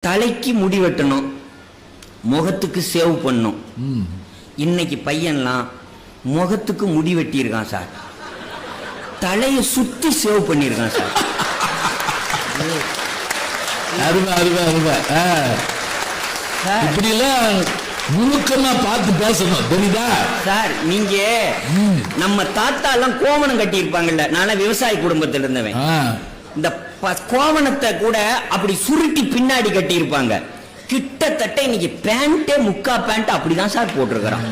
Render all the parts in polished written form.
தலைக்கு முடி வெட்டணும், முகத்துக்கு சேவ் பண்ணும். இன்னைக்கு பையன்லாம் முகத்துக்கு முடி வெட்டியிருக்கான் சார், தலையை சுத்தி சேவ் பண்ணியிருக்கான் சார். அருமை அருமை அருமை. இப்படிலாம் நுணுக்கமா பார்த்து பேசணும், தெரியுதா சார்? நீங்க நம்ம தாத்தா எல்லாம் கோவணம் கட்டி இருப்பாங்கல்ல, நானே விவசாய குடும்பத்தில் இருந்தவன். இந்த கோவணத்தை கூட அப்படி சுருட்டி பின்னாடி கட்டி இருப்பாங்க. கிட்டத்தட்ட இன்னைக்கு பேண்டே முக்கா பேண்ட் அப்படிதான் சார் போட்டிருக்கிறான்,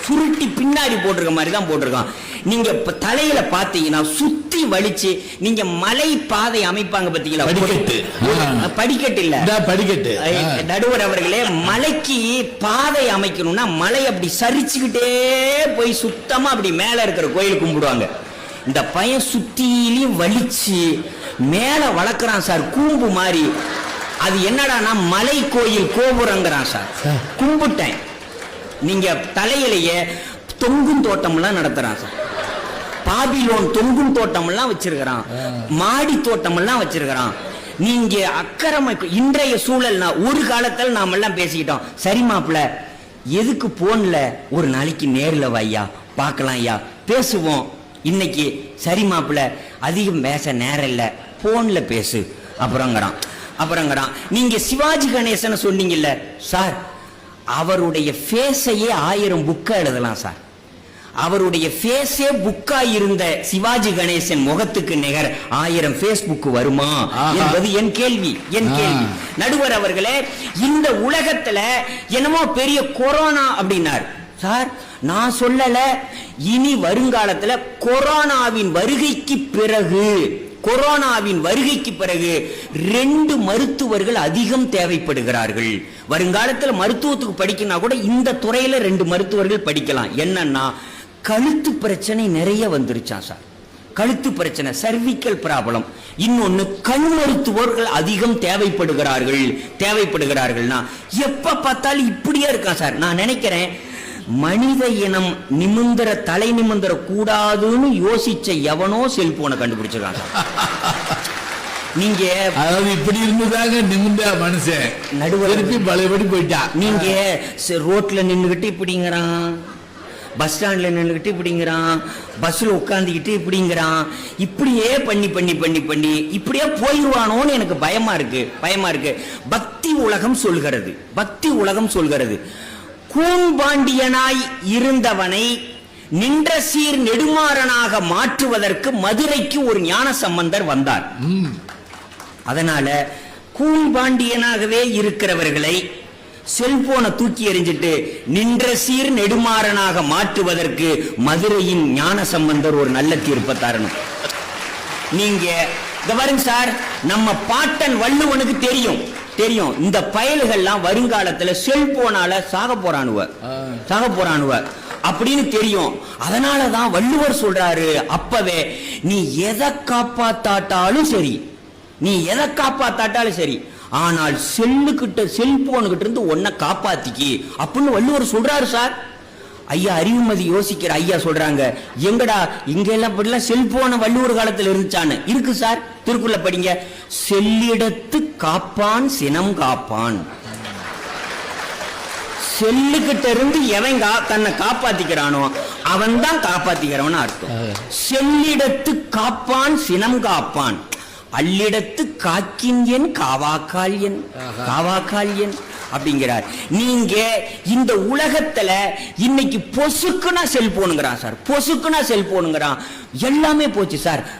சுருட்டி பின்னாடி போட்டிருக்க மாதிரி தான் போட்டிருக்கான். நீங்க தலையில பாத்தீங்கன்னா சுத்தி வலிச்சு, நீங்க மலை பாதை அமைப்பாங்க பாத்தீங்களா, படிக்கட்டு இல்ல படிக்கட்டு. நடுவர் அவர்களே, மலைக்கு பாதை அமைக்கணும்னா மலை அப்படி சரிச்சுக்கிட்டே போய் சுத்தமா அப்படி மேல இருக்கிற கோயில் கும்பிடுவாங்க. இந்த பையன் சுத்திலையும் வலிச்சு மேல வளர்க்கிறான் சார், கூம்பு மாதிரி. அது என்னடானா மலை கோயில் கோபுரங்கிறான் சார். கும்பிட்டேன். நீங்க தலையிலேயே தொங்கும் தோட்டம் எல்லாம் நடத்துறான் சார். பாபிலோன் தொங்கும் தோட்டம் எல்லாம் வச்சிருக்கிறான், மாடி தோட்டம் எல்லாம் வச்சிருக்கிறான். நீங்க அக்கறமை இன்றைய சூழல். ஒரு காலத்தில் நாம எல்லாம் பேசிக்கிட்டோம், சரி மாப்பிள்ள எதுக்கு போன்ல ஒரு நாளைக்கு நேர்ல வையா பார்க்கலாம் ஐயா பேசுவோம். இன்னைக்கு சரி மாப்பிள்ள அதிகம் பேச நேரம் இல்ல, போன்ல பேசு அப்புறங்கிறான். நீங்க சிவாஜி கணேசன் சொன்னீங்கல்ல சார், அவருடைய ஃபேஸையே 1000 புக்கா எழுதலாம் சார். அவருடைய ஃபேஸே புக்கா இருந்த சிவாஜி கணேசன் முகத்துக்கு நிகர் 1000 ஃபேஸ்புக் வருமா என்பது என் கேள்வி. நடுவர் அவர்களே, இந்த உலகத்துல என்னமோ பெரிய கொரோனா அப்படின்னார் சார். நான் சொல்லல, இனி வருங்காலத்துல கொரோனாவின் வருகைக்கு பிறகு 2 மருத்துவர்கள் அதிகம் தேவைப்படுகிறார்கள். வருங்காலத்தில் மருத்துவத்துக்கு படிக்கனா கூட இந்த துறையில 2 மருத்துவர்கள் படிக்கலாம். என்னன்னா, கழுத்து பிரச்சனை நிறைய வந்துருச்சான் சார். கழுத்து பிரச்சனை, சர்விக்கல் ப்ராப்ளம். இன்னொன்னு, கண் மருத்துவர்கள் அதிகம் தேவைப்படுகிறார்கள்னா எப்ப பார்த்தாலும் இப்படியே இருக்கான் சார். நான் நினைக்கிறேன், மனித இனம் தலை நிமிந்திர கூடாதுன்னு யோசிச்ச எவனோ செல்போனை கண்டுபிடிச்சிருக்காங்க. நீங்க அதாவது இப்படி இருந்ததாக நிமிந்த மனுஷன் நடுவருக்கு பழையபடி போயிட்டா. நீங்க ரோட்ல நின்னுகிட்டு இப்படிங்கிறான், பஸ் ஸ்டாண்ட்ல நின்னுகிட்டு இப்படிங்கிறான், பஸ்ல உட்காந்துக்கிட்டு இப்படிங்கிறான். இப்படியே பண்ணி இப்படியே போயிடுவானோன்னு எனக்கு பயமா இருக்கு. பக்தி உலகம் சொல்கிறது கூன்பாண்டியனாய் இருந்தவனை நின்ற சீர் நெடுமாறனாக மாற்றுவதற்கு மதுரைக்கு ஒரு ஞான சம்பந்தர் வந்தார். அதனால கூன்பாண்டியனாகவே இருக்கிறவர்களை செல்போனை தூக்கி எறிஞ்சிட்டு நின்ற சீர் நெடுமாறனாக மாற்றுவதற்கு மதுரையின் ஞான சம்பந்தர் ஒரு நல்ல தீர்ப்பை தரணும். நீங்க பாருங்க சார், நம்ம பாட்டன் வள்ளுவனுக்கு தெரியும் இந்த பயல்கள்லாம் வருங்காலத்துல செல்போனால சாக போறானுவ அப்படின்னு தெரியும். அதனாலதான் வள்ளுவர் சொல்றாரு அப்பவே, நீ எதை காப்பாத்தாட்டாலும் சரி, ஆனால் செல்போனுகிட்ட இருந்து உன்னை காப்பாத்திக்கி அப்படின்னு வள்ளுவர் சொல்றாரு சார். ஐயா அறிவுமதி யோசிக்கிற ஐயா சொல்றாங்க, எங்கடா இங்க எல்லாம் செல்போன வள்ளுவர் காலத்துல இருந்துச்சான்னு. இருக்கு சார், திருக்குறளை படிங்க. செல்லிடத்து காப்பான் சினம் காப்பான். செல்லுகிட்ட இருந்து எவன் தன்னை காப்பாத்திக்கிறானோ அவன் தான் காப்பாத்திக்கிறவன் அர்த்தம். செல்லிடத்து காப்பான் சினம் காப்பான், அல்லிடத்து காக்கின் என் காவாக்கால் என் அப்படிங்கிறார். நீங்க இந்த உலகத்துல இன்னைக்கு பொசுக்குனா செல்போனுங்கிறான் சார், எல்லாமே போச்சு சார்.